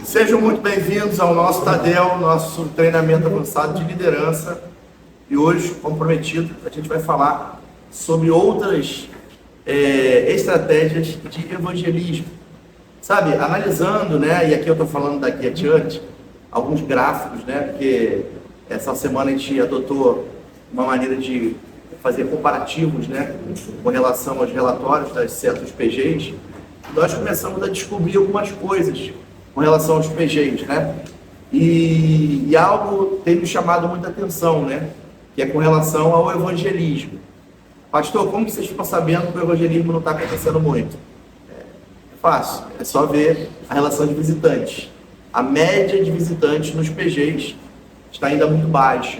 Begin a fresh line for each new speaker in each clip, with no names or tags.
Sejam muito bem-vindos ao nosso Tadel, nosso treinamento avançado de liderança. E hoje, comprometido, a gente vai falar sobre outras estratégias de evangelismo. Sabe, analisando, né, e aqui eu estou falando da Guia Church, alguns gráficos, né, porque essa semana a gente adotou uma maneira de fazer comparativos, né, com relação aos relatórios das certos PGs. Nós começamos a descobrir algumas coisas com relação aos PGs, né, e algo tem me chamado muita atenção, né, que é com relação ao evangelismo. Pastor, como que vocês ficam sabendo que o evangelismo não está acontecendo muito? É fácil, é só ver a relação de visitantes. A média de visitantes nos PGs está ainda muito baixa.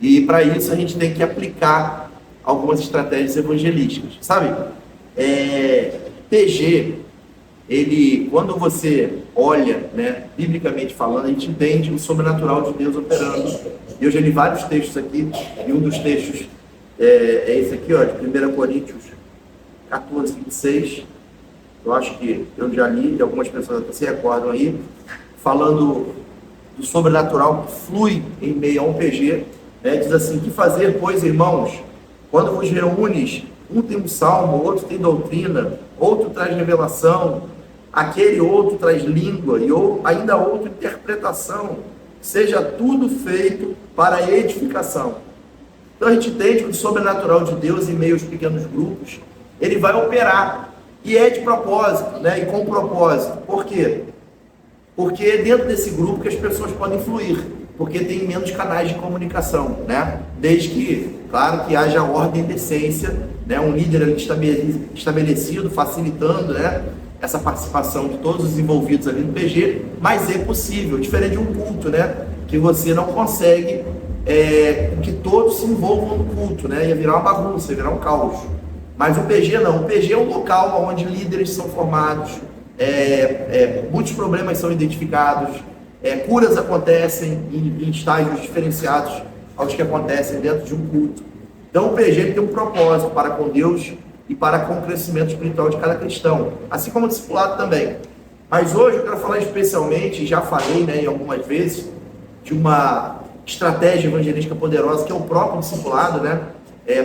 E para isso a gente tem que aplicar algumas estratégias evangelísticas. Sabe, PG, ele, quando você olha, né, biblicamente falando, a gente entende o sobrenatural de Deus operando. E eu já li vários textos aqui, e um dos textos é esse aqui, ó, de 1 Coríntios 14, 26. Eu acho que eu já li, e algumas pessoas até se recordam aí, falando do sobrenatural que flui em meio a um PG, né? Diz assim: que fazer, pois, irmãos, quando vos reúnes, um tem um salmo, outro tem doutrina, outro traz revelação, aquele outro traz língua, e ainda outro interpretação, seja tudo feito para a edificação. Então a gente entende que o sobrenatural de Deus em meio aos pequenos grupos, ele vai operar, e é de propósito, né? E com propósito. Por quê? Porque é dentro desse grupo que as pessoas podem fluir, porque tem menos canais de comunicação, né? Desde que, claro, que haja ordem e decência, né? Um líder ali estabelecido, facilitando, né, essa participação de todos os envolvidos ali no PG, mas é possível, diferente de um culto, né, que você não consegue que todos se envolvam no culto, né? Ia virar uma bagunça, ia virar um caos. Mas o PG não, o PG é um local onde líderes são formados, muitos problemas são identificados, curas acontecem em estágios diferenciados aos que acontecem dentro de um culto. Então o PG tem um propósito para com Deus e para com o crescimento espiritual de cada cristão, assim como o discipulado também. Mas hoje eu quero falar especialmente, já falei, né, em algumas vezes, de uma estratégia evangelística poderosa que é o próprio discipulado, né?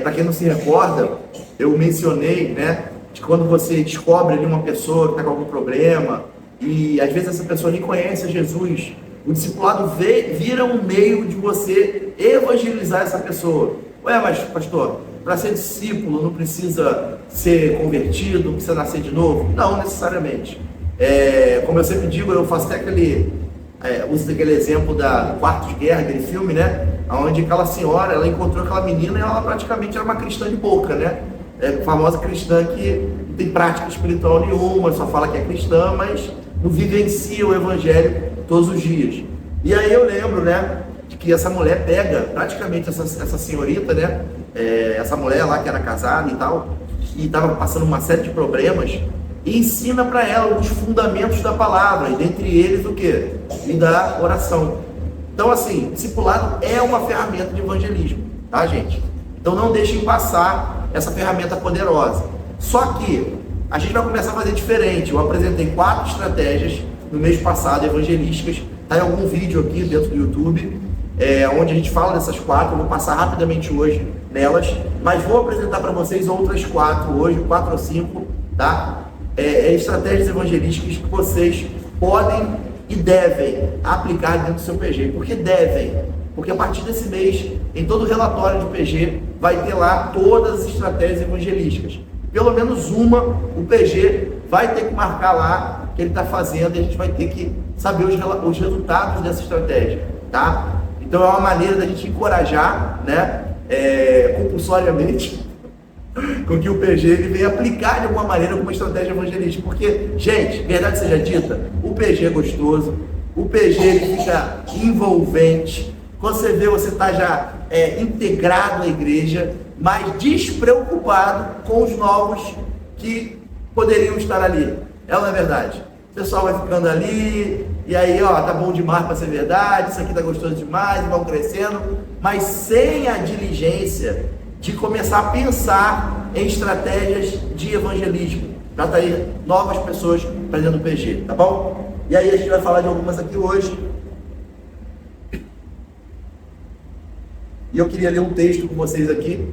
Para quem não se recorda, eu mencionei, né, de quando você descobre ali uma pessoa que está com algum problema, e às vezes essa pessoa nem conhece Jesus, o discipulado vira um meio de você evangelizar essa pessoa. Ué, mas pastor, para ser discípulo não precisa ser convertido, não precisa nascer de novo? Não necessariamente. Como eu sempre digo, eu faço até uso aquele exemplo da Quarto de Guerra, aquele filme, né, onde aquela senhora, ela encontrou aquela menina e ela praticamente era uma cristã de boca, né? Famosa cristã que não tem prática espiritual nenhuma, só fala que é cristã, mas não vivencia o evangelho todos os dias. E aí eu lembro, né, de que essa mulher pega praticamente essa senhorita, né, essa mulher lá que era casada e tal, e estava passando uma série de problemas, e ensina para ela os fundamentos da palavra, e dentre eles o quê? E da oração. Então, assim, discipulado é uma ferramenta de evangelismo, tá, gente? Então não deixem passar essa ferramenta poderosa. Só que a gente vai começar a fazer diferente. Eu apresentei 4 estratégias no mês passado, evangelísticas. Está em algum vídeo aqui dentro do YouTube, onde a gente fala dessas 4. Eu vou passar rapidamente hoje nelas, mas vou apresentar para vocês outras 4 hoje, 4 ou 5, tá? Estratégias evangelísticas que vocês podem e devem aplicar dentro do seu PG. Por que devem? Porque a partir desse mês, em todo relatório de PG, vai ter lá todas as estratégias evangelísticas. Pelo menos uma, o PG vai ter que marcar lá que ele está fazendo, e a gente vai ter que saber os resultados dessa estratégia, tá? Então é uma maneira da gente encorajar, né, compulsoriamente, com que o PG ele venha aplicar de alguma maneira alguma estratégia evangelística. Porque, gente, verdade seja dita, o PG é gostoso, o PG ele fica envolvente. Quando você vê, você está já integrado à igreja, mas despreocupado com os novos que poderiam estar ali. Não é verdade? O pessoal vai ficando ali, e aí, ó, tá bom demais para ser verdade, isso aqui tá gostoso demais, vão crescendo, mas sem a diligência de começar a pensar em estratégias de evangelismo. para atrair novas pessoas para dentro do PG, tá bom? E aí a gente vai falar de algumas aqui hoje. E eu queria ler um texto com vocês aqui,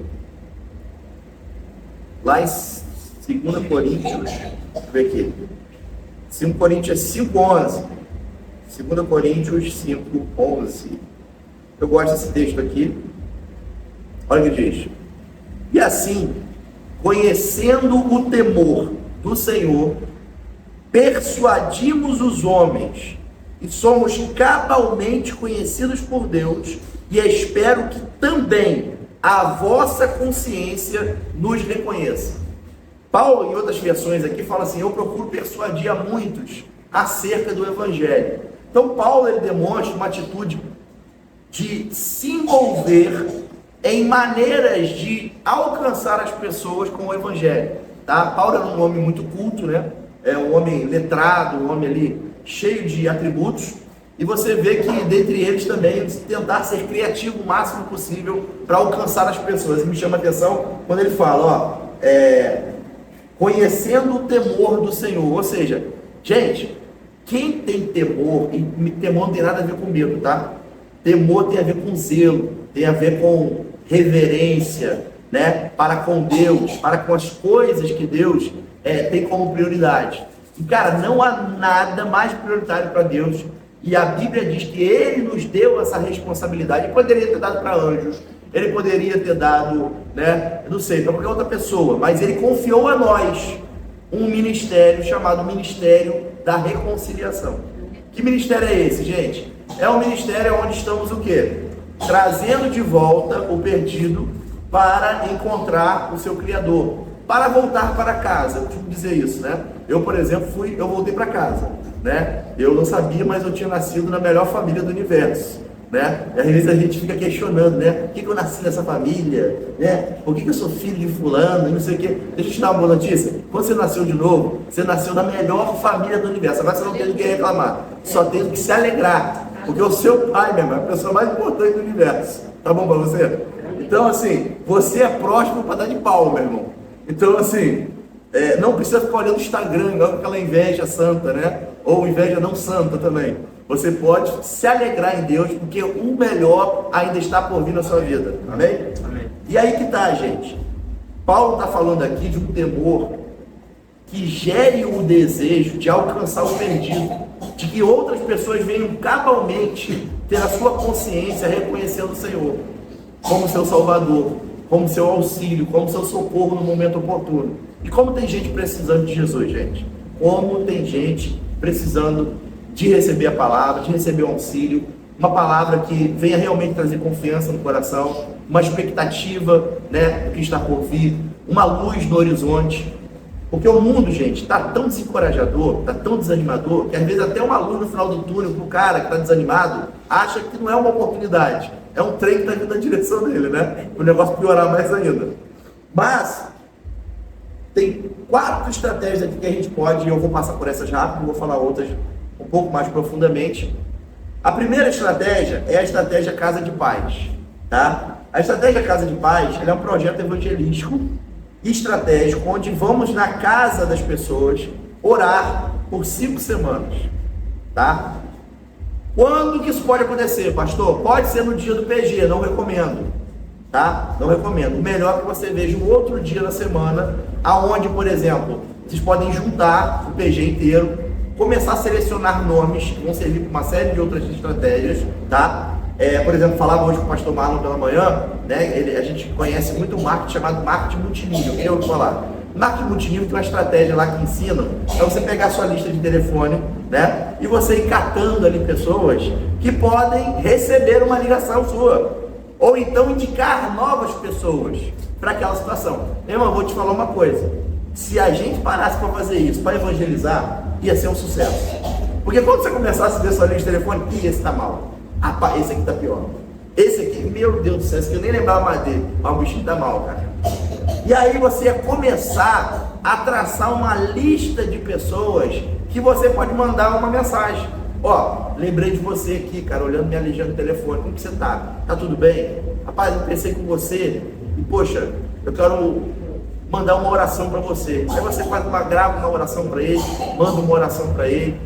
lá em 2 Coríntios, deixa eu ver aqui, 2 Coríntios 5:11, 2 Coríntios 5:11, eu gosto desse texto aqui, olha o que diz: e assim, conhecendo o temor do Senhor, persuadimos os homens, e somos cabalmente conhecidos por Deus, e espero que também a vossa consciência nos reconheça. Paulo, em outras versões aqui, fala assim: eu procuro persuadir a muitos acerca do Evangelho. Então Paulo, ele demonstra uma atitude de se envolver em maneiras de alcançar as pessoas com o Evangelho, tá? Paulo era um homem muito culto, né? É um homem letrado, um homem ali cheio de atributos, e você vê que dentre eles também tentar ser criativo o máximo possível para alcançar as pessoas. E me chama a atenção quando ele fala, conhecendo o temor do Senhor. Ou seja, gente, quem tem temor, e temor não tem nada a ver com medo, tá? Temor tem a ver com zelo, tem a ver com reverência, né? Para com Deus, para com as coisas que Deus tem como prioridade. E cara, não há nada mais prioritário para Deus. E a Bíblia diz que Ele nos deu essa responsabilidade. Ele poderia ter dado para anjos, Ele poderia ter dado, né, eu não sei, para qualquer outra pessoa, mas Ele confiou a nós um ministério chamado Ministério da Reconciliação. Que ministério é esse, gente? É um ministério onde estamos o quê? Trazendo de volta o perdido para encontrar o seu Criador, para voltar para casa. Eu costumo dizer isso, né? Eu, por exemplo, eu voltei para casa, né? Eu não sabia, mas eu tinha nascido na melhor família do universo, né? E às vezes a gente fica questionando, né? Por que eu nasci nessa família, né? Por que eu sou filho de fulano, e não sei o quê. Deixa eu te dar uma boa notícia. Quando você nasceu de novo, você nasceu na melhor família do universo. Agora você não tem o que reclamar, só tem o que se alegrar, porque o seu pai, meu irmão, é a pessoa mais importante do universo. Tá bom para você? Então, assim, você é próximo para dar de pau, meu irmão. Então, assim, não precisa ficar olhando o Instagram, igual aquela inveja santa, né? Ou inveja não santa também. Você pode se alegrar em Deus, porque o melhor ainda está por vir na sua vida. Amém? Amém. E aí que tá, gente. Paulo está falando aqui de um temor que gere o desejo de alcançar o perdido, de que outras pessoas venham cabalmente ter a sua consciência reconhecendo o Senhor como seu Salvador, como seu auxílio, como seu socorro no momento oportuno. E como tem gente precisando de Jesus, gente. Como tem gente precisando de receber a palavra, de receber o auxílio, uma palavra que venha realmente trazer confiança no coração, uma expectativa, né, do que está por vir, uma luz no horizonte. Porque o mundo, gente, está tão desencorajador, está tão desanimador, que às vezes até uma luz no final do túnel para o cara que está desanimado, acha que não é uma oportunidade, é um trem que está vindo na direção dele, né? O negócio piorar mais ainda. Mas tem 4 estratégias aqui que a gente pode, e eu vou passar por essas rápido, vou falar outras um pouco mais profundamente. A primeira estratégia é a estratégia Casa de Paz, tá? A estratégia Casa de Paz, ela é um projeto evangelístico e estratégico, onde vamos na casa das pessoas orar por 5 semanas, tá? Quando que isso pode acontecer, pastor? Pode ser no dia do PG, não recomendo, tá? Não recomendo. O melhor é que você veja um outro dia da semana, aonde, por exemplo, vocês podem juntar o PG inteiro, começar a selecionar nomes que vão servir para uma série de outras estratégias, tá? Por exemplo, falava hoje com o pastor Marlon pela manhã, né? A gente conhece muito um marketing chamado marketing multinível. Quem ouviu falar? Marketing multinível tem uma estratégia lá que ensina para você pegar a sua lista de telefone, né? E você ir catando ali pessoas que podem receber uma ligação sua, ou então indicar novas pessoas para aquela situação. Meu irmão, vou te falar uma coisa: se a gente parasse para fazer isso, para evangelizar, ia ser um sucesso. Porque quando você começasse a ver sua lista de telefone, esse tá mal. Rapaz, esse aqui tá pior. Esse aqui, meu Deus do céu, esse aqui eu nem lembrava mais dele. Mas o bichinho tá mal, cara. E aí você ia começar a traçar uma lista de pessoas que você pode mandar uma mensagem. Ó, lembrei de você aqui, cara, olhando minha legenda do telefone. Como que você tá? Tá tudo bem? Rapaz, eu pensei com você e, poxa, eu quero mandar uma oração para você. Aí você grava uma oração para ele, manda uma oração para ele,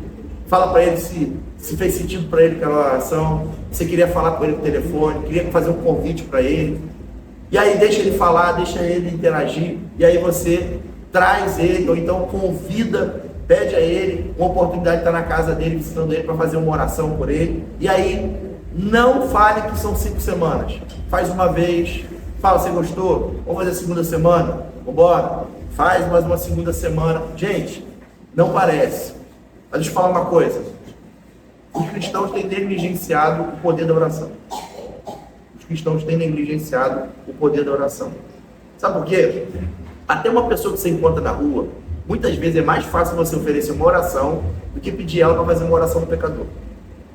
fala para ele se fez sentido para ele aquela oração, você queria falar com ele no telefone, queria fazer um convite para ele. E aí deixa ele falar, deixa ele interagir, e aí você traz ele, ou então convida, pede a ele uma oportunidade de estar na casa dele, visitando ele para fazer uma oração por ele. E aí não fale que são 5 semanas. Faz uma vez, fala, você gostou? Vamos fazer a segunda semana? Vambora? Faz mais uma segunda semana. Gente, não parece. Mas deixa eu falar uma coisa. Os cristãos têm negligenciado o poder da oração. Os cristãos têm negligenciado o poder da oração. Sabe por quê? Até uma pessoa que você encontra na rua, muitas vezes é mais fácil você oferecer uma oração do que pedir ela para fazer uma oração do pecador,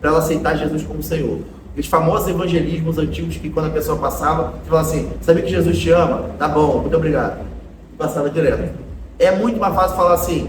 para ela aceitar Jesus como Senhor. Os famosos evangelismos antigos que quando a pessoa passava, você falava assim, sabia que Jesus te ama? Tá bom, muito obrigado. E passava direto. É muito mais fácil falar assim,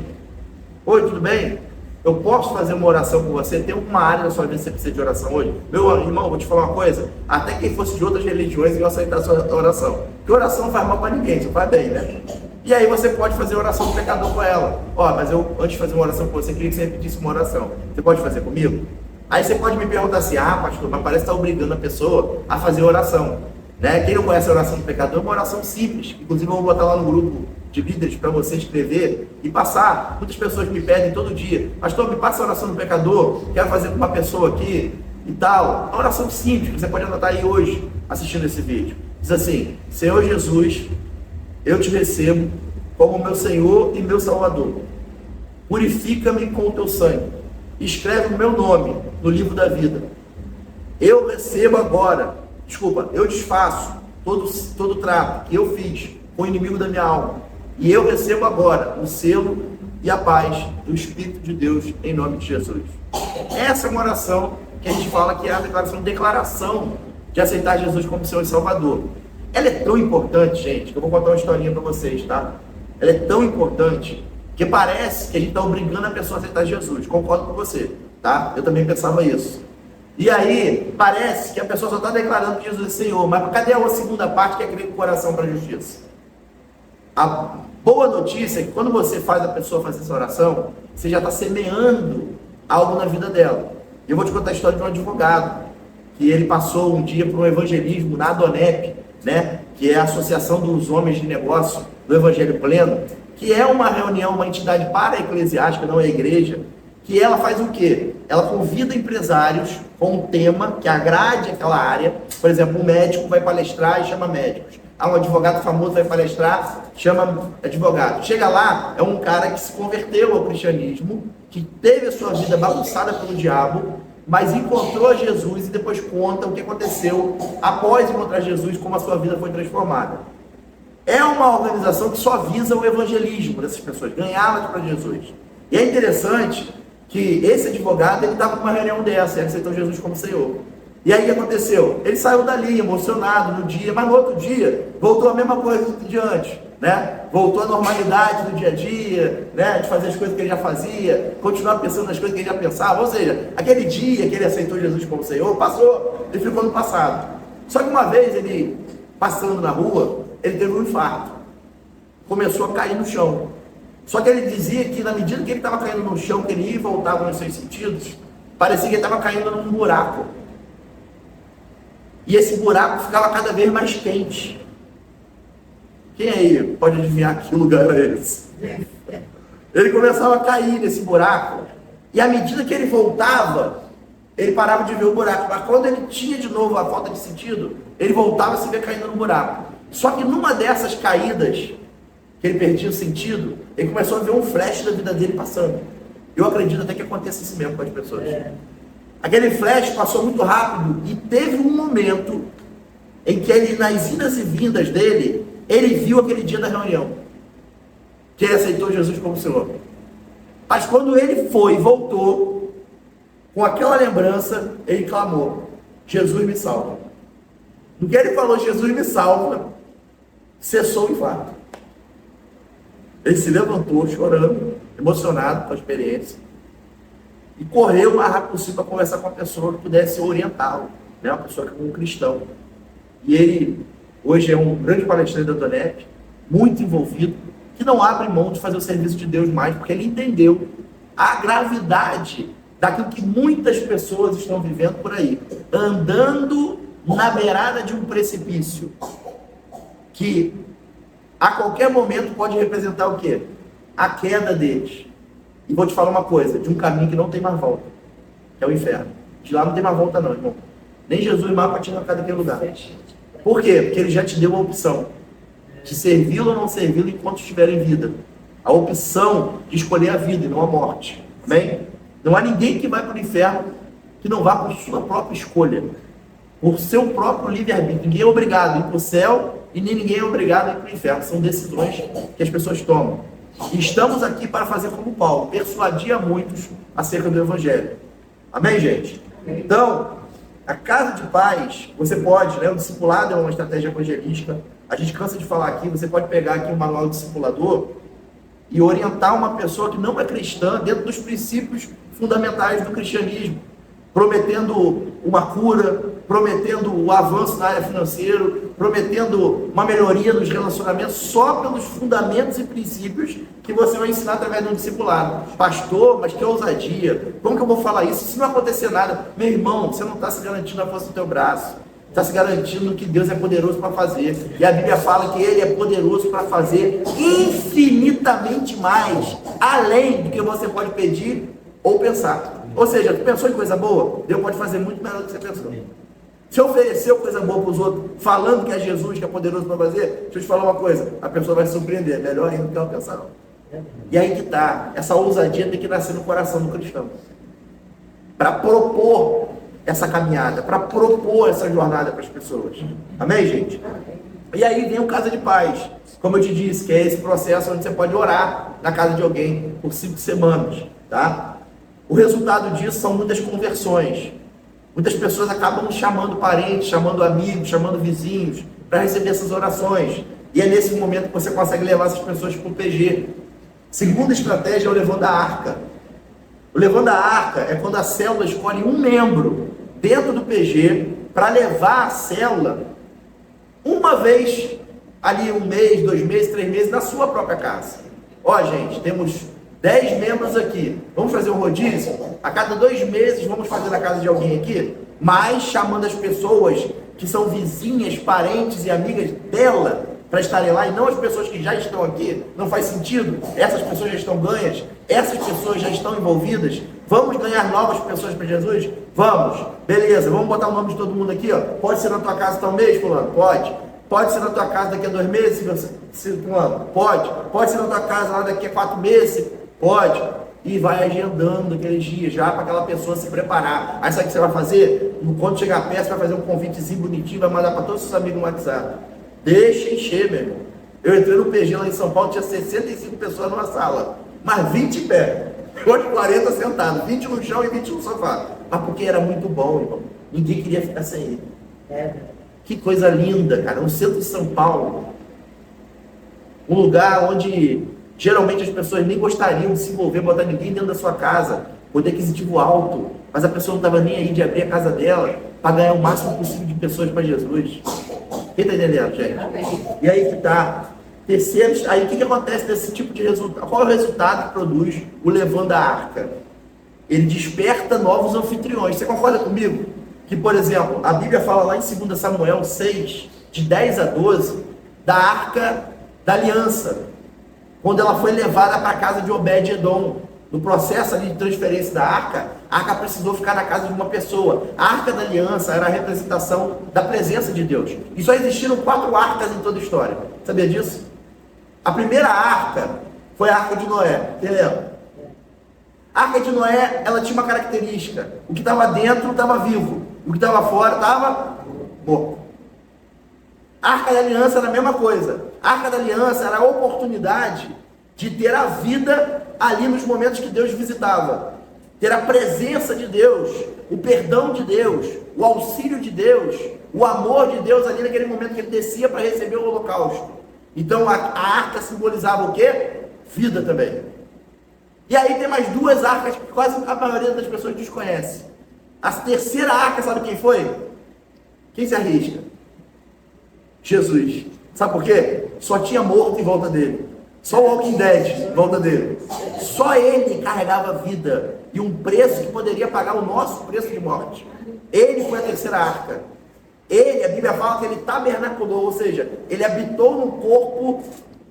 oi, tudo bem? Eu posso fazer uma oração com você? Tem uma área da sua vida que você precisa de oração hoje? Meu irmão, vou te falar uma coisa, até quem fosse de outras religiões ia aceitar a sua oração. Porque oração não faz mal para ninguém, só faz bem, né? E aí você pode fazer oração do pecador com ela. Ó, mas eu, antes de fazer uma oração com você, queria que você repetisse uma oração. Você pode fazer comigo? Aí você pode me perguntar assim, pastor, mas parece que está obrigando a pessoa a fazer oração. Né? Quem não conhece a oração do pecador é uma oração simples. Inclusive eu vou botar lá no grupo de líderes para você escrever e passar. Muitas pessoas me pedem todo dia, pastor, me passa a oração do pecador, quero fazer com uma pessoa aqui e tal. Uma oração simples, que você pode anotar aí hoje, assistindo esse vídeo. Diz assim, Senhor Jesus, eu te recebo como meu Senhor e meu Salvador. Purifica-me com o teu sangue. Escreve o meu nome no livro da vida. Eu recebo agora, eu desfaço todo trato que eu fiz com o inimigo da minha alma. E eu recebo agora o selo e a paz do Espírito de Deus em nome de Jesus. Essa é uma oração que a gente fala que é a declaração de aceitar Jesus como Senhor e Salvador. Ela é tão importante, gente, que eu vou contar uma historinha para vocês, tá? Ela é tão importante que parece que a gente está obrigando a pessoa a aceitar Jesus. Concordo com você, tá? Eu também pensava isso. E aí, parece que a pessoa só está declarando que Jesus é Senhor, mas cadê a segunda parte que é crer com o coração para a justiça? A boa notícia é que quando você faz a pessoa fazer essa oração, você já está semeando algo na vida dela. Eu vou te contar a história de um advogado, que ele passou um dia por um evangelismo na ADONEP, né? Que é a Associação dos Homens de Negócio do Evangelho Pleno, que é uma reunião, uma entidade para-eclesiástica, não é a igreja, que ela faz o quê? Ela convida empresários com um tema que agrade aquela área. Por exemplo, um médico vai palestrar e chama médicos. Um advogado famoso vai palestrar, chama advogado. Chega lá, é um cara que se converteu ao cristianismo, que teve a sua vida bagunçada pelo diabo, mas encontrou a Jesus e depois conta o que aconteceu após encontrar Jesus, como a sua vida foi transformada. É uma organização que só visa o evangelismo dessas pessoas, ganhá-las para Jesus. E é interessante que esse advogado, ele estava numa reunião dessa, ele aceitou Jesus como Senhor. E aí o que aconteceu? Ele saiu dali emocionado no dia, mas no outro dia voltou a mesma coisa do dia antes, né? Voltou à normalidade do dia a dia, né? De fazer as coisas que ele já fazia, continuar pensando nas coisas que ele já pensava. Ou seja, aquele dia que ele aceitou Jesus como Senhor, passou, ele ficou no passado. Só que uma vez ele, passando na rua, ele teve um infarto. Começou a cair no chão. Só que ele dizia que na medida que ele estava caindo no chão, que ele ia e voltava nos seus sentidos, parecia que ele estava caindo num buraco. E esse buraco ficava cada vez mais quente. Quem aí pode adivinhar que lugar era esse? Ele começava a cair nesse buraco. E à medida que ele voltava, ele parava de ver o buraco. Mas quando ele tinha de novo a falta de sentido, ele voltava a se ver caindo no buraco. Só que numa dessas caídas, que ele perdia o sentido, ele começou a ver um flash da vida dele passando. Eu acredito até que aconteça isso mesmo com as pessoas. Aquele flash passou muito rápido e teve um momento em que ele, nas idas e vindas dele, ele viu aquele dia da reunião, que ele aceitou Jesus como Senhor. Mas quando ele foi e voltou, com aquela lembrança, ele clamou, Jesus me salva. No que ele falou, Jesus me salva, cessou o infarto. Ele se levantou chorando, emocionado com a experiência, e correu o mais rápido possível para conversar com a pessoa que pudesse orientá-lo, né? Uma pessoa que é um cristão. E ele hoje é um grande palestrante da ADONEP, muito envolvido, que não abre mão de fazer o serviço de Deus mais, porque ele entendeu a gravidade daquilo que muitas pessoas estão vivendo por aí, andando na beirada de um precipício, que a qualquer momento pode representar o quê? A queda deles. E vou te falar uma coisa, de um caminho que não tem mais volta, que é o inferno. De lá não tem mais volta não, irmão. Nem Jesus mais para te arrancar daquele lugar. Por quê? Porque ele já te deu a opção de servi-lo ou não servi-lo enquanto estiver em vida. A opção de escolher a vida e não a morte. Amém? Não há ninguém que vai para o inferno que não vá por sua própria escolha, por seu próprio livre-arbítrio. Ninguém é obrigado a ir para o céu e nem ninguém é obrigado a ir para o inferno. São decisões que as pessoas tomam. E estamos aqui para fazer como Paulo, persuadir a muitos acerca do Evangelho. Amém, gente? Então, a casa de paz, você pode, né? O discipulado é uma estratégia evangelística. A gente cansa de falar aqui, você pode pegar aqui o manual do discipulador e orientar uma pessoa que não é cristã dentro dos princípios fundamentais do cristianismo, prometendo uma cura, prometendo o avanço na área financeira, prometendo uma melhoria nos relacionamentos, só pelos fundamentos e princípios que você vai ensinar através de um discipulado. Pastor, mas que ousadia, como que eu vou falar isso? Se não acontecer nada, meu irmão, você não está se garantindo a força do teu braço, está se garantindo que Deus é poderoso para fazer, e a Bíblia fala que Ele é poderoso para fazer infinitamente mais, além do que você pode pedir ou pensar. Ou seja, tu pensou em coisa boa? Deus pode fazer muito melhor do que você pensou. Se ofereceu coisa boa para os outros, falando que é Jesus, que é poderoso para fazer, deixa eu te falar uma coisa, a pessoa vai se surpreender, melhor ainda do que ela pensava. E aí que está, essa ousadia tem que nascer no coração do cristão, para propor essa caminhada, para propor essa jornada para as pessoas. Amém, gente? E aí vem o Casa de Paz, como eu te disse, que é esse processo onde você pode orar na casa de alguém por 5 semanas, tá? O resultado disso são muitas conversões. Muitas pessoas acabam chamando parentes, chamando amigos, chamando vizinhos para receber essas orações. E é nesse momento que você consegue levar essas pessoas para o PG. Segunda estratégia é o Levando a Arca. O Levando a Arca é quando a célula escolhe um membro dentro do PG para levar a célula uma vez, ali 1 mês, 2 meses, 3 meses, na sua própria casa. Ó, gente, temos 10 membros aqui, vamos fazer um rodízio? A cada 2 meses vamos fazer na casa de alguém aqui, mas chamando as pessoas que são vizinhas, parentes e amigas dela para estarem lá, e não as pessoas que já estão aqui. Não faz sentido, essas pessoas já estão ganhas, essas pessoas já estão envolvidas. Vamos ganhar novas pessoas para Jesus? Vamos, beleza, vamos botar o nome de todo mundo aqui, ó. Pode ser na tua casa tal mês, fulano? Pode. Pode ser na tua casa daqui a 2 meses, fulano? Pode. Pode ser na tua casa lá daqui a 4 meses? Pode. E vai agendando aqueles dias já para aquela pessoa se preparar. Aí sabe o que você vai fazer? Quando chegar perto, você vai fazer um convitezinho bonitinho, vai mandar para todos os seus amigos no WhatsApp. Deixa encher, meu irmão. Eu entrei no PG lá em São Paulo, tinha 65 pessoas numa sala, mas 20 em pé. Hoje 40 sentados, 20 no chão e 20 no sofá. Mas porque era muito bom, irmão. Ninguém queria ficar sem ele. Que coisa linda, cara. No centro de São Paulo, um lugar onde geralmente as pessoas nem gostariam de se envolver, botar ninguém dentro da sua casa, poder aquisitivo alto, mas a pessoa não estava nem aí de abrir a casa dela para ganhar o máximo possível de pessoas para Jesus. Quem está entendendo, gente? E aí que está. Terceiro, aí o que acontece desse tipo de resultado? Qual é o resultado que produz o Levando a Arca? Ele desperta novos anfitriões. Você concorda comigo? Que, por exemplo, a Bíblia fala lá em 2 Samuel 6, de 10 a 12, da Arca da Aliança, quando ela foi levada para a casa de Obed-Edom. No processo ali de transferência da arca, a arca precisou ficar na casa de uma pessoa. A Arca da Aliança era a representação da presença de Deus. E só existiram 4 arcas em toda a história. Sabia disso? A primeira arca foi a Arca de Noé. Quem lembra? A Arca de Noé, ela tinha uma característica. O que estava dentro estava vivo. O que estava fora estava morto. A Arca da Aliança era a mesma coisa. A Arca da Aliança era a oportunidade de ter a vida ali nos momentos que Deus visitava. Ter a presença de Deus, o perdão de Deus, o auxílio de Deus, o amor de Deus ali naquele momento que ele descia para receber o holocausto. Então a arca simbolizava o quê? Vida também. E aí tem mais 2 arcas que quase a maioria das pessoas desconhece. A terceira arca, sabe quem foi? Quem se arrisca? Jesus. Sabe por quê? Só tinha morto em volta dele. Só o Walking Dead em volta dele. Só ele carregava vida e um preço que poderia pagar o nosso preço de morte. Ele foi a terceira arca. Ele, a Bíblia fala que ele tabernaculou, ou seja, ele habitou num corpo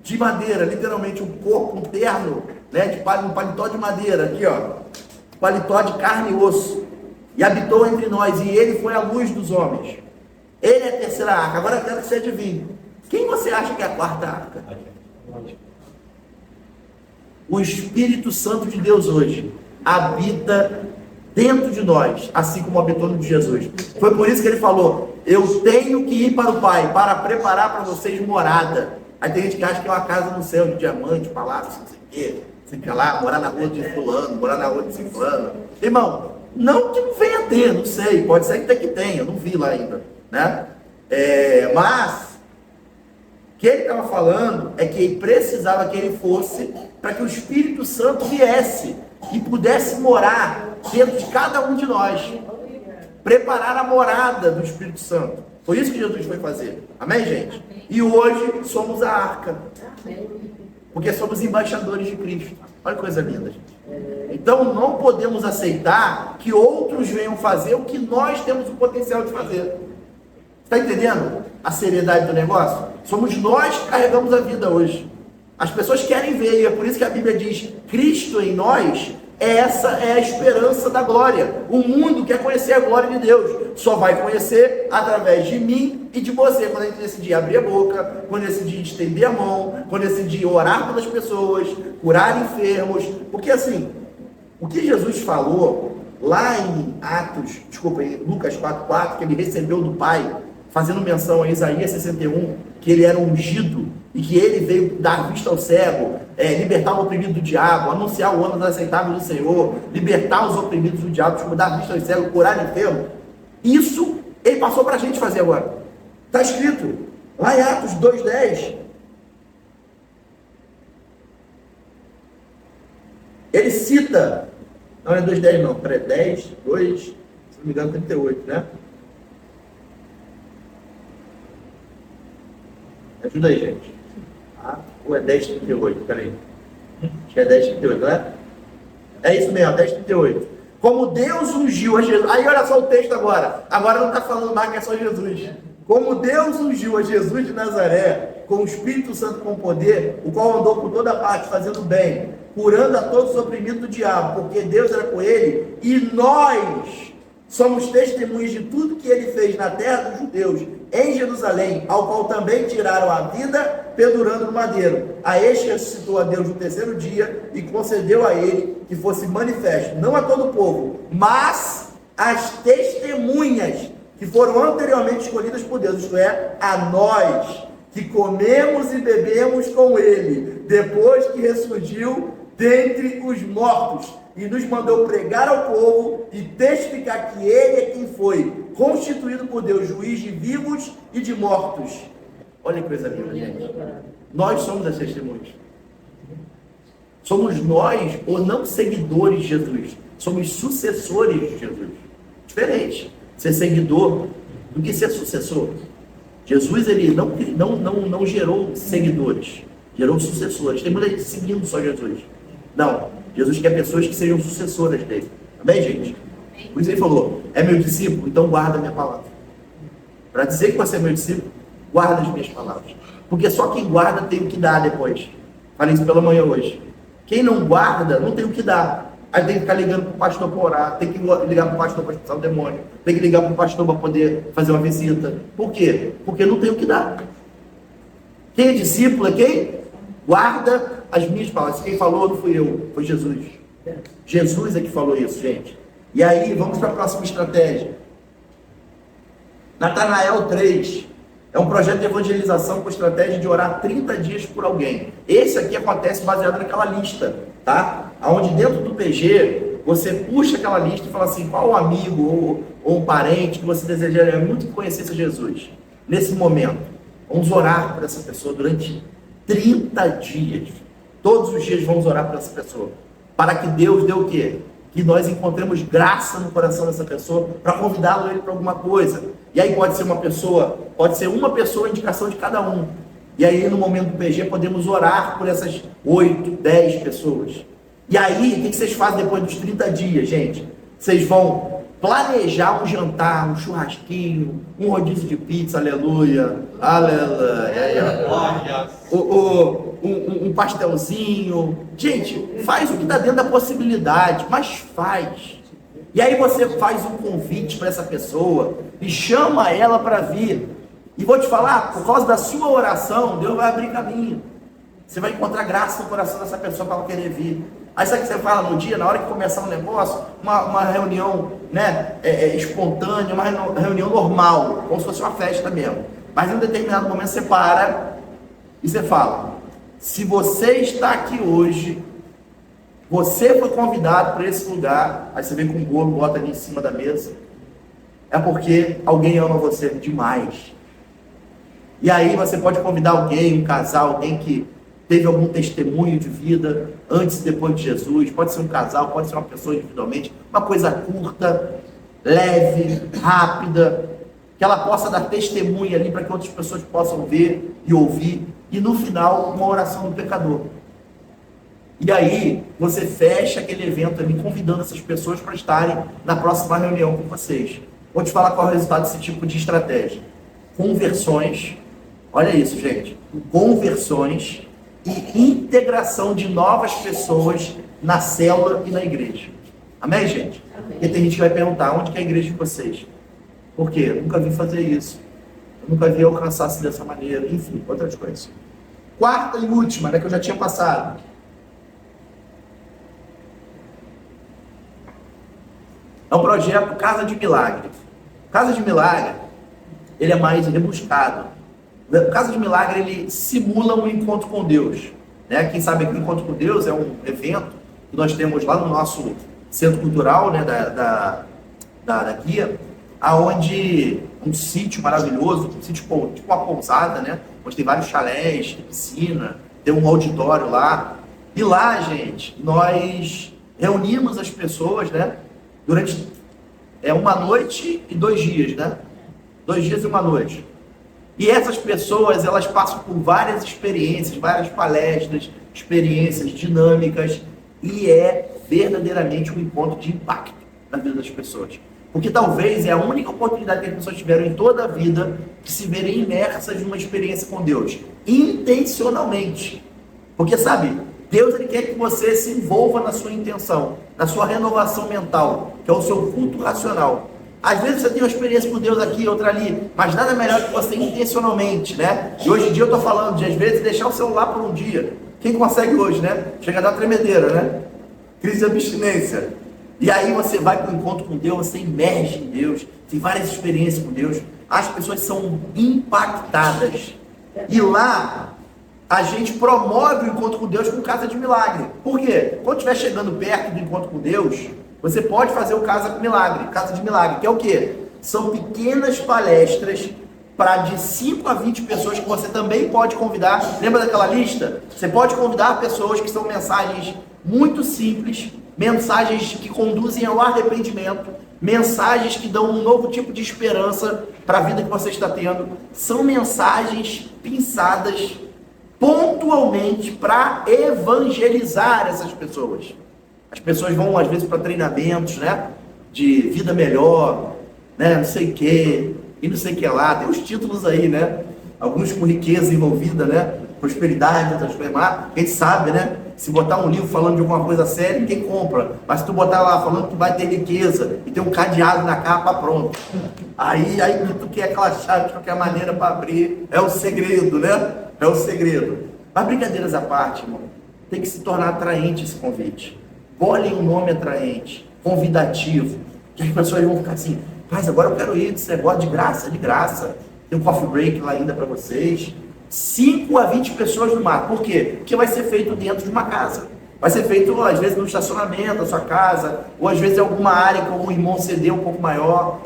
de madeira, literalmente um corpo, um terno, né, um paletó de madeira, aqui ó, paletó de carne e osso, e habitou entre nós, e ele foi a luz dos homens. Ele é a terceira arca. Agora eu quero que você adivinhe. Quem você acha que é a quarta arca? O Espírito Santo de Deus hoje habita dentro de nós, assim como habitou no de Jesus. Foi por isso que ele falou: eu tenho que ir para o Pai, para preparar para vocês morada. Aí tem gente que acha que é uma casa no céu, de diamante, palácio, não sei o quê, sei que lá, morar na rua de fulano, morar na rua de ciclano. Irmão, não que não venha ter, não sei, pode ser que até que tenha, eu não vi lá ainda, né? Mas o que ele estava falando é que ele precisava que ele fosse para que o Espírito Santo viesse e pudesse morar dentro de cada um de nós, preparar a morada do Espírito Santo. Foi isso que Jesus foi fazer. Amém, gente? E hoje somos a arca, porque somos embaixadores de Cristo. Olha que coisa linda, gente. Então não podemos aceitar que outros venham fazer o que nós temos o potencial de fazer. Está entendendo a seriedade do negócio? Somos nós que carregamos a vida hoje. As pessoas querem ver, e é por isso que a Bíblia diz: Cristo em nós, essa é a esperança da glória. O mundo quer conhecer a glória de Deus, só vai conhecer através de mim e de você, quando a gente decidir abrir a boca, quando decidir estender a mão, quando decidir orar pelas pessoas, curar enfermos. Porque assim, o que Jesus falou lá em em Lucas 4:4, que ele recebeu do Pai, fazendo menção a Isaías 61, que ele era ungido e que ele veio dar vista ao cego, libertar o oprimido do diabo, anunciar o ano aceitável do Senhor, libertar os oprimidos do diabo, dar vista ao cego, curar enfermo. Isso ele passou para a gente fazer agora. Está escrito lá em Atos 2:10. Ele cita, não é 2:10 não, peraí, 10, 2, se não me engano 38, né? Ajuda aí, gente. Ou é 10:38? Peraí. Acho que é 10:38, né? É isso mesmo, 10:38. Como Deus ungiu a Jesus. Aí olha só o texto agora. Agora não está falando mais que é só Jesus. Como Deus ungiu a Jesus de Nazaré com o Espírito Santo com poder, o qual andou por toda parte fazendo bem, curando a todos os oprimidos do diabo, porque Deus era com ele, e nós somos testemunhas de tudo que ele fez na terra dos judeus, em Jerusalém, ao qual também tiraram a vida, pendurando no madeiro. A este ressuscitou a Deus no terceiro dia e concedeu a ele que fosse manifesto, não a todo o povo, mas às testemunhas que foram anteriormente escolhidas por Deus, isto é, a nós, que comemos e bebemos com ele, depois que ressurgiu dentre os mortos, e nos mandou pregar ao povo e testificar que ele é quem foi constituído por Deus, juiz de vivos e de mortos. Olha que coisa linda, gente. Nós somos as testemunhas. Somos nós, ou não seguidores de Jesus, somos sucessores de Jesus. Diferente ser seguidor do que ser sucessor. Jesus, ele não gerou seguidores, gerou sucessores. Tem muita gente seguindo só Jesus. Não. Jesus quer pessoas que sejam sucessoras dele. Amém, gente? Por isso ele falou: é meu discípulo? Então guarda a minha palavra. Para dizer que você é meu discípulo, guarda as minhas palavras. Porque só quem guarda tem o que dar depois. Falei isso pela manhã hoje. Quem não guarda, não tem o que dar. Aí tem que ficar ligando para o pastor para orar, tem que ligar para o pastor para expulsar o demônio, tem que ligar para o pastor para poder fazer uma visita. Por quê? Porque não tem o que dar. Quem é discípulo é quem guarda as minhas palavras. Quem falou não fui eu, foi Jesus. Jesus é que falou isso, gente. E aí, vamos para a próxima estratégia. Natanael 3 é um projeto de evangelização com estratégia de orar 30 dias por alguém. Esse aqui acontece baseado naquela lista, tá? Onde dentro do PG, você puxa aquela lista e fala assim: qual o amigo ou um parente que você desejaria muito que conhecesse Jesus? Nesse momento, vamos orar por essa pessoa durante 30 dias. Todos os dias vamos orar por essa pessoa. Para que Deus dê o quê? Que nós encontremos graça no coração dessa pessoa para convidá-lo para alguma coisa. E aí pode ser uma pessoa, a indicação de cada um. E aí, no momento do PG, podemos orar por essas 8, 10 pessoas. E aí, o que vocês fazem depois dos 30 dias, gente? Vocês vão planejar um jantar, um churrasquinho, um rodízio de pizza, aleluia, aleluia, um pastelzinho. Gente, faz o que está dentro da possibilidade, mas faz. E aí você faz um convite para essa pessoa e chama ela para vir. E vou te falar, por causa da sua oração, Deus vai abrir caminho. Você vai encontrar graça no coração dessa pessoa para ela querer vir. Aí sabe o que você fala no dia, na hora que começar um negócio, uma reunião, né, espontânea, uma reunião normal, como se fosse uma festa mesmo. Mas em um determinado momento você para e você fala, se você está aqui hoje, você foi convidado para esse lugar, aí você vem com um bolo, bota ali em cima da mesa, é porque alguém ama você demais. E aí você pode convidar alguém, um casal, alguém que teve algum testemunho de vida antes e depois de Jesus, pode ser um casal, pode ser uma pessoa individualmente, uma coisa curta, leve, rápida, que ela possa dar testemunho ali para que outras pessoas possam ver e ouvir, e no final uma oração do pecador. E aí você fecha aquele evento ali convidando essas pessoas para estarem na próxima reunião com vocês. Vou te falar qual é o resultado desse tipo de estratégia. Conversões, olha isso, gente, conversões e integração de novas pessoas na célula e na igreja. Amém, gente? Amém. E tem gente que vai perguntar, onde que é a igreja de vocês? Por quê? Eu nunca vi fazer isso. Eu nunca vi alcançar-se dessa maneira. Enfim, outras coisas. Quarta e última, né, que eu já tinha passado. É um projeto Casa de Milagre. Casa de Milagre, ele é mais rebuscado. O Casa de Milagre, ele simula um encontro com Deus. Né? Quem sabe que o encontro com Deus é um evento que nós temos lá no nosso centro cultural, né, da guia, aonde um sítio maravilhoso, um sítio tipo uma pousada, né, onde tem vários chalés, tem piscina, tem um auditório lá. E lá, gente, nós reunimos as pessoas, né, durante uma noite e 2 dias, né? 2 dias e 1 noite. E essas pessoas, elas passam por várias experiências, várias palestras, experiências dinâmicas, e é verdadeiramente um encontro de impacto na vida das pessoas. Porque talvez é a única oportunidade que as pessoas tiveram em toda a vida de se verem imersas numa experiência com Deus, intencionalmente. Porque, sabe, Deus, ele quer que você se envolva na sua intenção, na sua renovação mental, que é o seu culto racional. Às vezes você tem uma experiência com Deus aqui, outra ali, mas nada melhor que você intencionalmente, né? E hoje em dia eu estou falando de, às vezes, deixar o celular por um dia. Quem consegue hoje, né? Chega a dar tremedeira, né? Crise de abstinência. E aí você vai para o encontro com Deus, você emerge em Deus, tem várias experiências com Deus. As pessoas são impactadas. E lá, a gente promove o encontro com Deus com Casa de Milagre. Por quê? Quando estiver chegando perto do encontro com Deus, você pode fazer o Casa de Milagre, que é o quê? São pequenas palestras para de 5 a 20 pessoas que você também pode convidar. Lembra daquela lista? Você pode convidar pessoas que são mensagens muito simples, mensagens que conduzem ao arrependimento, mensagens que dão um novo tipo de esperança para a vida que você está tendo. São mensagens pensadas pontualmente para evangelizar essas pessoas. As pessoas vão, às vezes, para treinamentos, né, de vida melhor, né, não sei o que, e não sei o que lá. Tem os títulos aí, né? Alguns com riqueza envolvida, né? Prosperidade, outras coisas. Mas a gente sabe, né? Se botar um livro falando de alguma coisa séria, ninguém compra. Mas se tu botar lá falando que vai ter riqueza e tem um cadeado na capa, pronto. Aí tu quer aquela chave de qualquer maneira para abrir. É o segredo, né? É o segredo. Mas brincadeiras à parte, irmão, tem que se tornar atraente esse convite. Bolhem um nome atraente, convidativo, que as pessoas vão ficar assim, mas agora eu quero ir desse negócio de graça. Tem um coffee break lá ainda para vocês. 5 a 20 pessoas no mar. Por quê? Porque vai ser feito dentro de uma casa. Vai ser feito, às vezes, no estacionamento da sua casa, ou às vezes em alguma área que o irmão cedeu um pouco maior,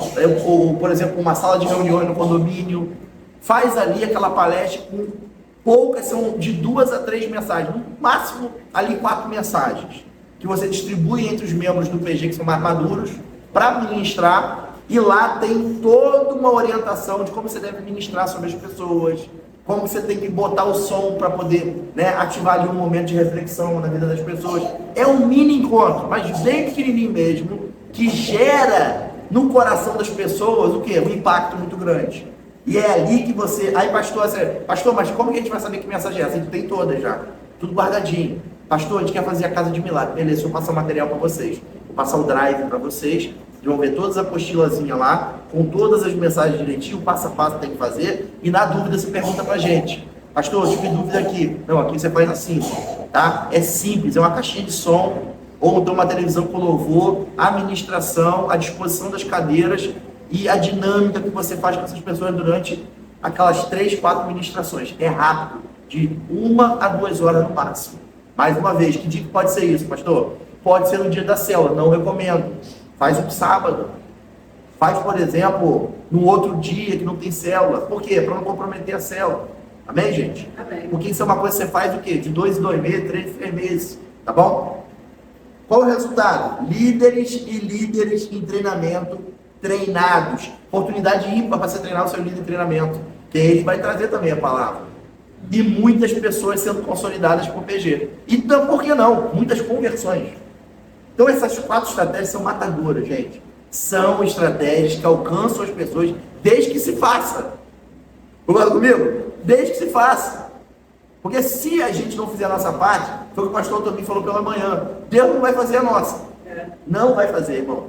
ou, por exemplo, uma sala de reuniões no condomínio. Faz ali aquela palestra com poucas, são de 2 a 3 mensagens, no máximo ali 4 mensagens, que você distribui entre os membros do PG que são mais maduros, para ministrar, e lá tem toda uma orientação de como você deve ministrar sobre as pessoas, como você tem que botar o som para poder, né, ativar ali um momento de reflexão na vida das pessoas. É um mini encontro, mas bem pequenininho mesmo, que gera no coração das pessoas o quê? Um impacto muito grande. E é ali que você... Aí, pastor, mas como que a gente vai saber que mensagem é essa? A gente tem todas já, tudo guardadinho. Pastor, a gente quer fazer a Casa de Milagre. Beleza, eu passo o material para vocês. Vou passar o drive para vocês. Vocês vão ver todas as apostilazinhas lá, com todas as mensagens direitinho, passo a passo que tem que fazer. E na dúvida, você pergunta pra gente. Pastor, eu tive dúvida aqui. Não, aqui você faz assim, tá? É simples, é uma caixinha de som, ou então uma televisão com louvor, a ministração, a disposição das cadeiras e a dinâmica que você faz com essas pessoas durante aquelas 3, 4 ministrações. É rápido, de 1 a 2 horas no máximo. Mais uma vez, que dia que pode ser isso, pastor? Pode ser no dia da célula, não recomendo. Faz um sábado. Faz, por exemplo, no outro dia que não tem célula. Por quê? Para não comprometer a célula. Amém, gente? Amém. Porque isso é uma coisa que você faz o quê? De 2 em 2 meses, 3 em 3 meses. Tá bom? Qual o resultado? Líderes e líderes em treinamento treinados. Oportunidade ímpar para você treinar o seu líder em treinamento. Que ele vai trazer também a palavra. E muitas pessoas sendo consolidadas por PG. Então, por que não? Muitas conversões. Então, essas 4 estratégias são matadoras, gente. São estratégias que alcançam as pessoas desde que se faça. Concorda comigo? Desde que se faça. Porque se a gente não fizer a nossa parte, foi o que o pastor também falou pela manhã, Deus não vai fazer a nossa. Não vai fazer, irmão.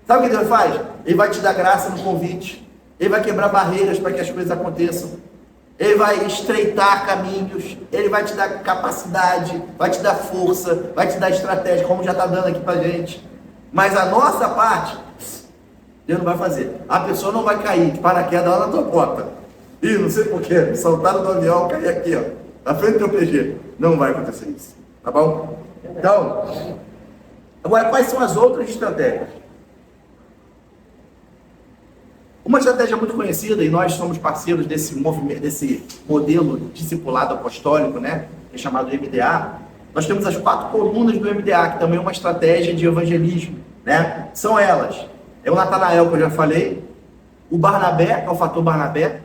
Sabe o que Deus faz? Ele vai te dar graça no convite. Ele vai quebrar barreiras para que as coisas aconteçam. Ele vai estreitar caminhos, ele vai te dar capacidade, vai te dar força, vai te dar estratégia, como já está dando aqui para gente. Mas a nossa parte, Deus não vai fazer. A pessoa não vai cair de paraquedas lá na tua porta. Ih, não sei porquê, saltaram do avião, caí aqui, ó, na frente do teu PG. Não vai acontecer isso, tá bom? Então, agora quais são as outras estratégias? Uma estratégia muito conhecida, e nós somos parceiros desse movimento, desse modelo discipulado apostólico, né, que é chamado MDA. Nós temos as 4 colunas do MDA, que também é uma estratégia de evangelismo, né? São elas. É o Natanael, que eu já falei, o Barnabé, que é o fator Barnabé,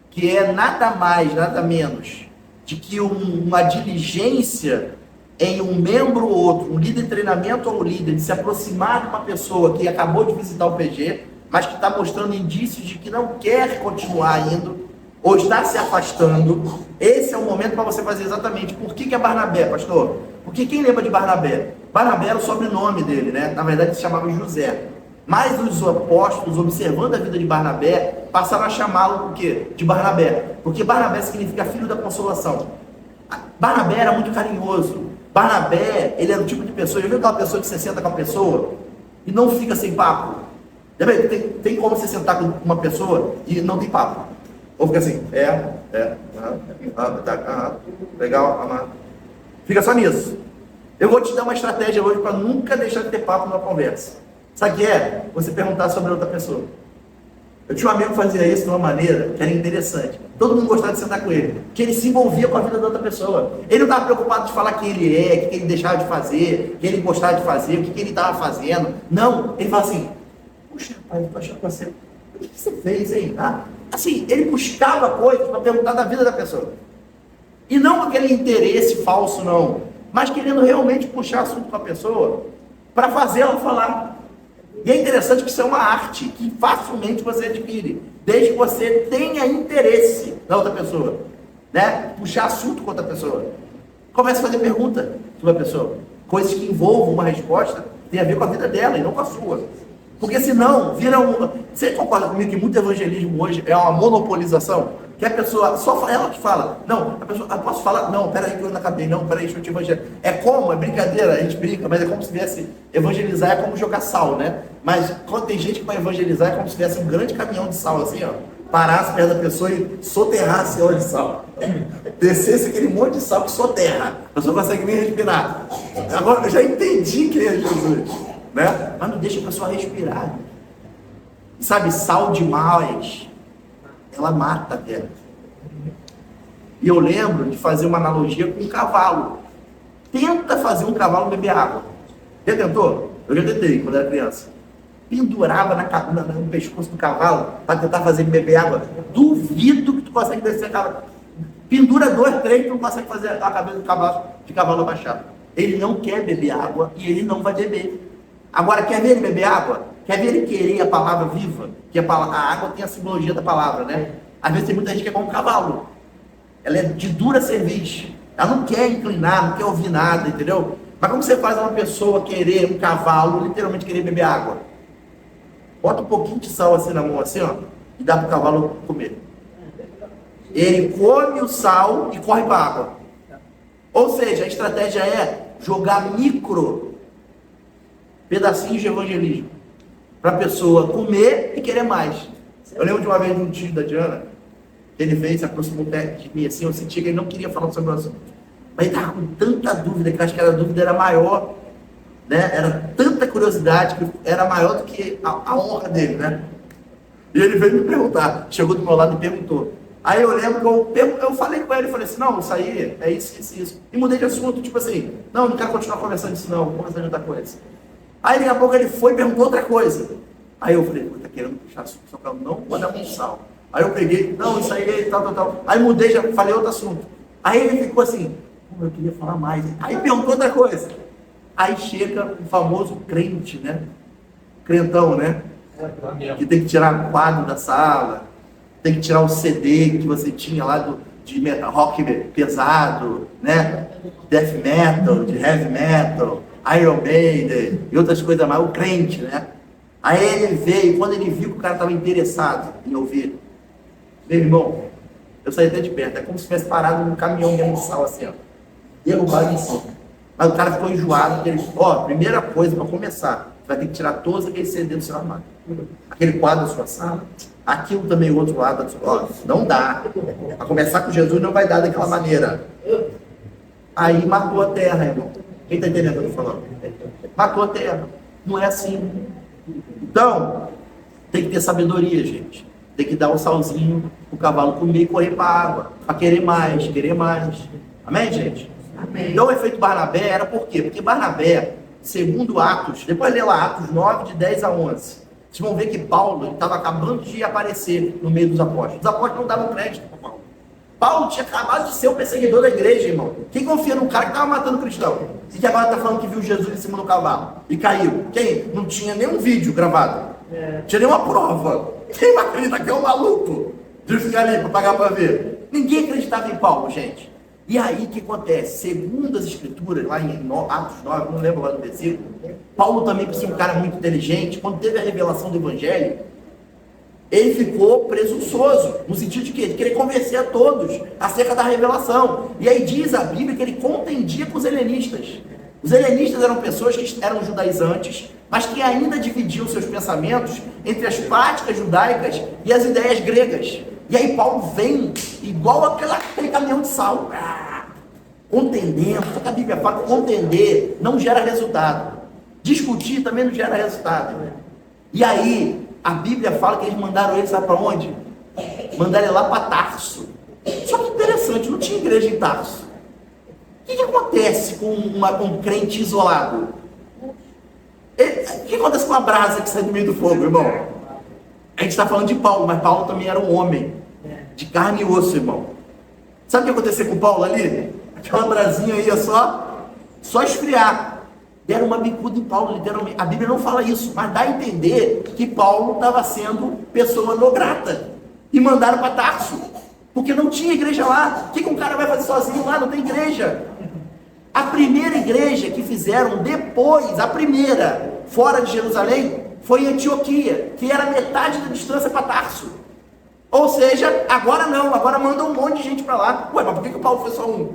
que é nada mais, nada menos de que uma diligência em um membro ou outro, um líder de treinamento ou um líder, de se aproximar de uma pessoa que acabou de visitar o PG, mas que está mostrando indícios de que não quer continuar indo, ou está se afastando. Esse é o momento para você fazer exatamente. Por que é Barnabé, pastor? Porque quem lembra de Barnabé? Barnabé era o sobrenome dele, né? Na verdade, ele se chamava José. Mas os apóstolos, observando a vida de Barnabé, passaram a chamá-lo por quê? De Barnabé. Porque Barnabé significa filho da consolação. Barnabé era muito carinhoso. Barnabé, ele era o tipo de pessoa, já viu aquela pessoa que você senta com a pessoa e não fica sem papo? Tem como você sentar com uma pessoa e não tem papo? Ou fica assim, legal, fica só nisso. Eu vou te dar uma estratégia hoje para nunca deixar de ter papo numa conversa. Sabe o que é? Você perguntar sobre outra pessoa. Eu tinha um amigo que fazia isso de uma maneira que era interessante. Todo mundo gostava de sentar com ele, que ele se envolvia com a vida da outra pessoa. Ele não estava preocupado de falar quem ele é, o que ele deixava de fazer, o que ele gostava de fazer, o que ele estava fazendo. Não, ele fala assim, puxa, rapaz, eu tô achando que você... O que você fez, hein? Ah, assim, ele buscava coisas para perguntar da vida da pessoa. E não com aquele interesse falso, não. Mas querendo realmente puxar assunto com a pessoa para fazer ela falar. E é interessante que isso é uma arte que facilmente você adquire, desde que você tenha interesse na outra pessoa, né? Puxar assunto com outra pessoa. Comece a fazer pergunta sobre a pessoa. Coisas que envolvam uma resposta tem a ver com a vida dela e não com a sua. Porque senão, vira um... Você concorda comigo que muito evangelismo hoje é uma monopolização? Que a pessoa, só ela que fala. Não, a pessoa, posso falar? Não, peraí que eu ainda acabei. Não, peraí, deixa eu te evangelizar. É como? É brincadeira, a gente brinca, mas é como se viesse... Evangelizar é como jogar sal, né? Mas quando tem gente que vai evangelizar é como se tivesse um grande caminhão de sal, assim, ó. Parasse perto da pessoa e soterrasse ela de sal. Descesse aquele monte de sal que soterra. A pessoa não consegue nem respirar. Agora, eu já entendi quem é Jesus, né? Mas não deixa a pessoa respirar. Sabe, sal demais, ela mata a terra. E eu lembro de fazer uma analogia com um cavalo. Tenta fazer um cavalo beber água. Já tentou? Eu já tentei quando era criança. Pendurava no pescoço do cavalo para tentar fazer ele beber água. Duvido que tu consegue descer aquela. Pendura 2, 3, tu não consegue fazer a cabeça de cavalo abaixado. Ele não quer beber água e ele não vai beber. Agora, quer ver ele beber água? Quer ver ele querer a palavra viva? Que a água tem a simbologia da palavra, né? Às vezes tem muita gente que é como um cavalo. Ela é de dura cerviz. Ela não quer inclinar, não quer ouvir nada, entendeu? Mas como você faz uma pessoa querer, um cavalo, literalmente querer beber água? Bota um pouquinho de sal assim na mão, assim, ó, e dá para o cavalo comer. Ele come o sal e corre para a água. Ou seja, a estratégia é jogar micro pedacinhos de evangelismo para a pessoa comer e querer mais. Eu lembro de uma vez de um tio da Diana, que ele veio, se aproximou perto de mim assim, eu senti que ele não queria falar sobre o assunto. Mas ele estava com tanta dúvida, que eu acho que a dúvida era maior, né? Era tanta curiosidade que era maior do que a honra dele, né? E ele veio me perguntar, chegou do meu lado e perguntou. Aí eu lembro que eu falei com ele, falei assim, não, isso aí é isso, isso, isso. E mudei de assunto, tipo assim, não quero continuar conversando isso não, vou conversar de outra coisa. Aí daqui a pouco ele foi e perguntou outra coisa. Aí eu falei, tá querendo puxar assunto, só que eu não vou dar um sal. Aí eu peguei, não, isso aí, tal. Aí mudei, já falei outro assunto. Aí ele ficou assim, eu queria falar mais. Aí perguntou outra coisa. Aí chega o famoso crente, né? Crentão, né? Que tem que tirar o quadro da sala, tem que tirar o CD que você tinha lá de rock pesado, né? Death metal, de heavy metal, Iron Maiden e outras coisas mais, o crente, né? Aí ele veio, quando ele viu que o cara estava interessado em ouvir, meu irmão, eu saí até de perto, é como se tivesse parado num caminhão mensal assim, ó, derrubado em cima. Mas o cara ficou enjoado, porque ele, primeira coisa para começar, você vai ter que tirar todos aqueles CD do seu armário. Aquele quadro da sua sala, aquilo também, o outro lado da sua, não dá. Para começar com Jesus não vai dar daquela maneira. Aí matou a terra, irmão. Quem está entendendo o que eu estou falando? Matou a terra. Não é assim. Então, tem que ter sabedoria, gente. Tem que dar um salzinho o cavalo comer e correr para a água. Para querer mais, querer mais. Amém, gente? Amém. Então o efeito Barnabé era por quê? Porque Barnabé, segundo Atos, depois lê lá Atos 9, de 10 a 11. Vocês vão ver que Paulo estava acabando de aparecer no meio dos apóstolos. Os apóstolos não davam crédito para Paulo. Paulo tinha acabado de ser o perseguidor da igreja, irmão. Quem confia num cara que estava matando cristão? E que agora está falando que viu Jesus em cima do cavalo e caiu? Quem? Não tinha nenhum vídeo gravado. Não tinha nenhuma prova. Quem vai acreditar que é um maluco de ficar ali para pagar para ver? Ninguém acreditava em Paulo, gente. E aí o que acontece? Segundo as escrituras, lá em Atos 9, não lembro lá do versículo, Paulo também, por ser um cara muito inteligente, quando teve a revelação do evangelho, ele ficou presunçoso, no sentido de quê? De querer convencer a todos acerca da revelação. E aí diz a Bíblia que ele contendia com os helenistas. Os helenistas eram pessoas que eram judaizantes, mas que ainda dividiam seus pensamentos entre as práticas judaicas e as ideias gregas. E aí Paulo vem igual aquele caminhão de sal, contendendo. Só que a Bíblia fala que contender não gera resultado. Discutir também não gera resultado. E aí a Bíblia fala que eles mandaram ele, sabe para onde? Mandaram ele lá para Tarso. Só que interessante, não tinha igreja em Tarso. O que acontece com um crente isolado? O que acontece com a brasa que sai do meio do fogo, irmão? A gente está falando de Paulo, mas Paulo também era um homem de carne e osso, irmão. Sabe o que aconteceu com Paulo ali? Aquela brasinha aí, só esfriar. Deram uma bicuda em Paulo, literalmente. A Bíblia não fala isso, mas dá a entender que Paulo estava sendo pessoa não grata. E mandaram para Tarso, porque não tinha igreja lá. O que um cara vai fazer sozinho lá? Não tem igreja. A primeira igreja que fizeram depois, a primeira, fora de Jerusalém, foi em Antioquia, que era metade da distância para Tarso. Ou seja, agora não, agora manda um monte de gente para lá. Ué, mas por que o Paulo foi só um?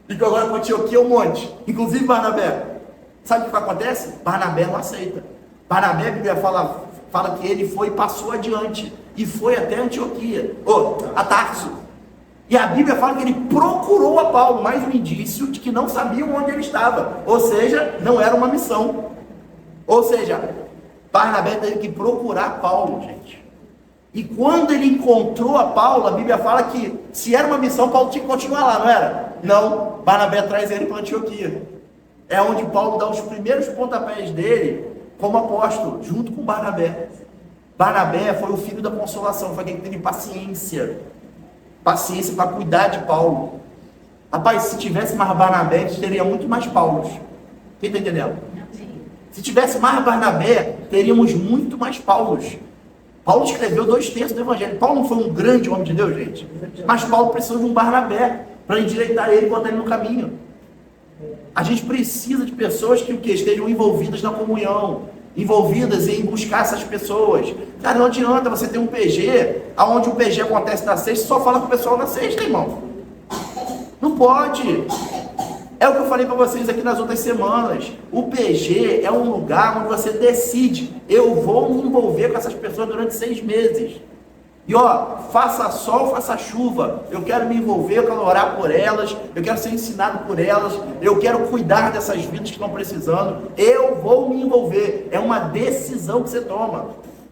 E que agora para Antioquia é um monte, inclusive Barnabé. Sabe o que acontece? Barnabé não aceita. Barnabé, a Bíblia fala que ele foi e passou adiante, e foi até Antioquia, a Tarso. E a Bíblia fala que ele procurou a Paulo, mais um indício de que não sabiam onde ele estava. Ou seja, não era uma missão. Ou seja, Barnabé teve que procurar Paulo, gente. E quando ele encontrou a Paulo, a Bíblia fala que se era uma missão, Paulo tinha que continuar lá, não era? Não, Barnabé traz ele para Antioquia. É onde Paulo dá os primeiros pontapés dele como apóstolo, junto com Barnabé. Barnabé foi o filho da consolação, foi quem teve paciência. paciência para cuidar de Paulo. Rapaz, se tivesse mais Barnabé, teria muito mais Paulos. Quem está entendendo? Se tivesse mais Barnabé, teríamos muito mais Paulos. Paulo escreveu 2/3 do Evangelho. Paulo não foi um grande homem de Deus, gente. Mas Paulo precisou de um Barnabé para endireitar ele e botar ele no caminho. A gente precisa de pessoas que estejam envolvidas na comunhão, envolvidas em buscar essas pessoas. Cara, não adianta você ter um PG, onde o PG acontece na sexta, só fala com o pessoal na sexta, irmão. Não pode. É o que eu falei para vocês aqui nas outras semanas. O PG é um lugar onde você decide: eu vou me envolver com essas pessoas durante 6 meses. E ó, faça sol, faça chuva, eu quero me envolver, eu quero orar por elas, eu quero ser ensinado por elas, eu quero cuidar dessas vidas que estão precisando, eu vou me envolver. É uma decisão que você toma.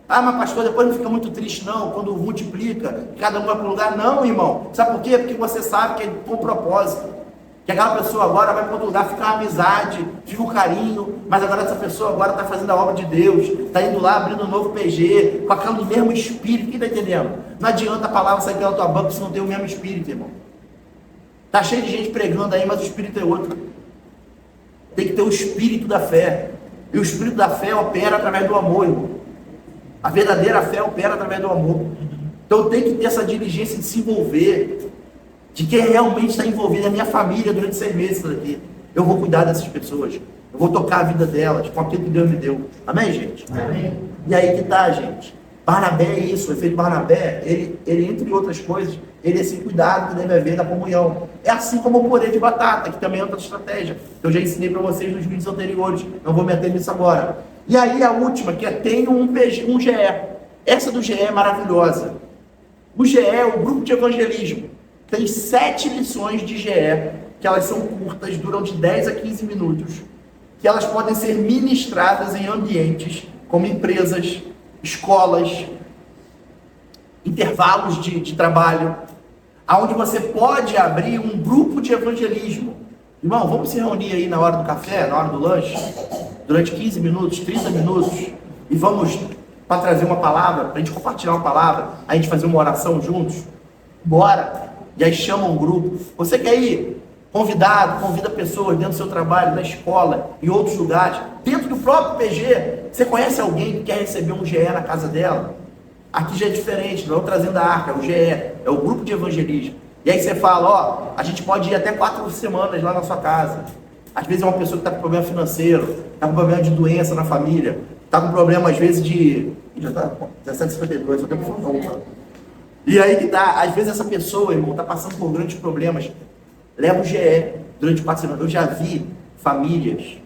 Ah, mas pastor, depois não fica muito triste não, quando multiplica, cada um vai para um lugar. Não, irmão, sabe por quê? Porque você sabe que é com propósito. Que aquela pessoa agora vai para outro lugar, fica uma amizade, fica um carinho, mas agora essa pessoa agora está fazendo a obra de Deus, está indo lá abrindo um novo PG, com aquele mesmo espírito. Quem está entendendo? Não adianta a palavra sair pela tua boca se não tem o mesmo espírito, irmão. Está cheio de gente pregando aí, mas o espírito é outro. Tem que ter o espírito da fé. E o espírito da fé opera através do amor, irmão. A verdadeira fé opera através do amor. Então tem que ter essa diligência de se envolver, de quem realmente está envolvido. A minha família durante 6 meses aqui. Eu vou cuidar dessas pessoas. Eu vou tocar a vida delas com aquilo que Deus me deu. Amém, gente? Amém. E aí que tá, gente. Barnabé é isso. O efeito Barnabé, ele entre outras coisas, ele é esse cuidado que deve haver da comunhão. É assim como o purê de batata, que também é outra estratégia. Eu já ensinei para vocês nos vídeos anteriores. Não vou meter nisso agora. E aí a última, que é tenho um GE. Essa do GE é maravilhosa. O GE é o grupo de evangelismo. Tem 7 lições de GE, que elas são curtas, duram de 10 a 15 minutos, que elas podem ser ministradas em ambientes como empresas, escolas, intervalos de trabalho, onde você pode abrir um grupo de evangelismo. Irmão, vamos se reunir aí na hora do café, na hora do lanche, durante 15 minutos, 30 minutos, e vamos para trazer uma palavra, para a gente compartilhar uma palavra, a gente fazer uma oração juntos? Bora! E aí chama um grupo. Você quer ir convidado, convida pessoas dentro do seu trabalho, na escola, em outros lugares, dentro do próprio PG. Você conhece alguém que quer receber um GE na casa dela? Aqui já é diferente, não é o Trazendo a Arca, é o GE, é o grupo de evangelismo. E aí você fala, ó, a gente pode ir até 4 semanas lá na sua casa. Às vezes é uma pessoa que está com problema financeiro, está com problema de doença na família, está com problema às vezes de... Já está 17h52, só tem que falar. E aí que tá, às vezes essa pessoa, irmão, está passando por grandes problemas. Leva o GE durante 4 semanas. Eu já vi famílias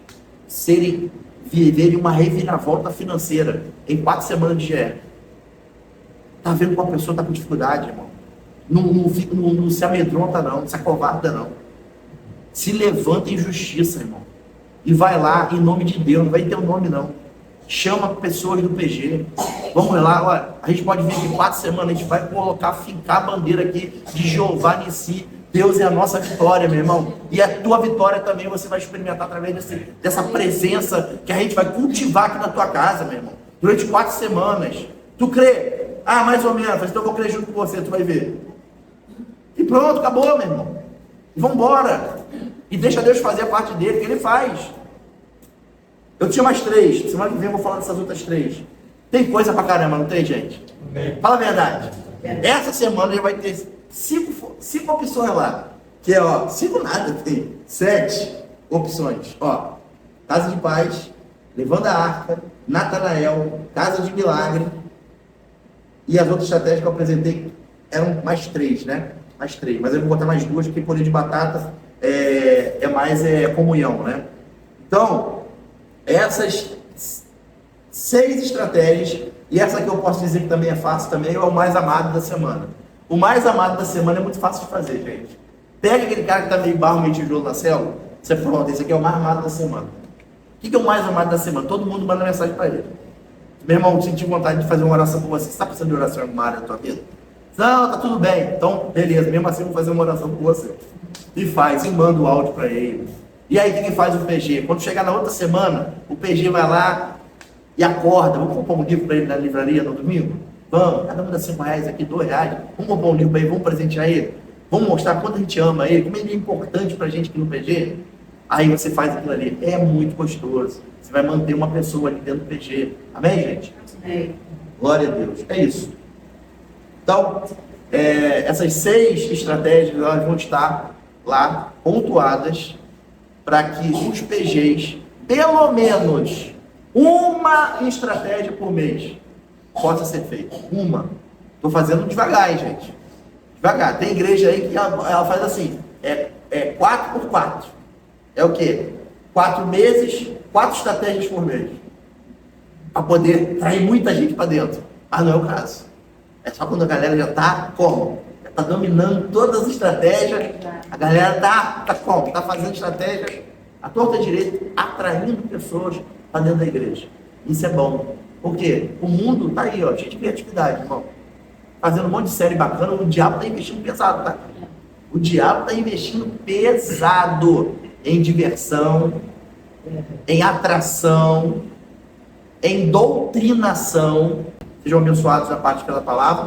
viverem uma reviravolta financeira em 4 semanas de GE. Tá vendo que uma pessoa está com dificuldade, irmão? Não se amedronta não, não se acovarda não. Se levanta em justiça, irmão. E vai lá em nome de Deus, não vai ter o nome não. Chama pessoas do PG. Vamos lá, olha, a gente pode vir aqui 4 semanas, a gente vai fincar a bandeira aqui de Jeová Nissi. Deus é a nossa vitória, meu irmão. E a tua vitória também você vai experimentar através dessa presença que a gente vai cultivar aqui na tua casa, meu irmão. Durante 4 semanas. Tu crê? Ah, mais ou menos. Então eu vou crer junto com você, tu vai ver. E pronto, acabou, meu irmão. E vamos embora. E deixa Deus fazer a parte dele, que ele faz. Eu tinha mais 3. Semana que vem eu vou falar dessas outras 3. Tem coisa pra caramba, não tem, gente? Fala a verdade. Essa semana já vai ter 5 opções lá. Que é, ó, 5 nada, tem 7 opções. Ó, Casa de Paz, Levando a Arca, Natanael, Casa de Milagre. E as outras estratégias que eu apresentei eram mais 3, né? Mais 3. Mas eu vou botar mais 2, porque purê de batata é mais comunhão, né? Então, essas 6 estratégias, e essa que eu posso dizer que também é fácil também, é o mais amado da semana. O mais amado da semana é muito fácil de fazer, gente. Pega aquele cara que tá meio barro, meio tijolo na célula, você pronto, esse aqui é o mais amado da semana. O que é o mais amado da semana? Todo mundo manda mensagem para ele. Meu irmão, senti vontade de fazer uma oração por você. Você está precisando de oração em alguma área da tua vida? Não, tá tudo bem. Então, beleza, mesmo assim eu vou fazer uma oração por você. E faz, e manda o áudio para ele. E aí, quem faz o PG? Quando chegar na outra semana, o PG vai lá e acorda. Vamos comprar um livro para ele na livraria no domingo? Vamos, cada um dá R$5 aqui, R$2. Vamos comprar um livro para ele, vamos presentear ele. Vamos mostrar quanto a gente ama ele, como ele é importante pra gente aqui no PG. Aí você faz aquilo ali. É muito gostoso. Você vai manter uma pessoa ali dentro do PG. Amém, gente?
Amém.
Glória a Deus. É isso. Então, essas 6 estratégias elas vão estar lá pontuadas para que os PGs, pelo menos uma estratégia por mês, possa ser feita. Uma. Estou fazendo devagar, hein, gente? Devagar. Tem igreja aí que ela faz assim, 4x4. É o quê? 4 meses, 4 estratégias por mês. Para poder trair muita gente para dentro. Mas não é o caso. É só quando a galera já está como? Já está dominando todas as estratégias. A galera está como? Está fazendo estratégia à torta direita, atraindo pessoas para dentro da igreja. Isso é bom. Por quê? O mundo está aí, ó, cheio de criatividade, irmão. Fazendo um monte de série bacana, o diabo está investindo pesado, tá? O diabo está investindo pesado em diversão, em atração, em doutrinação. Sejam abençoados a parte pela palavra.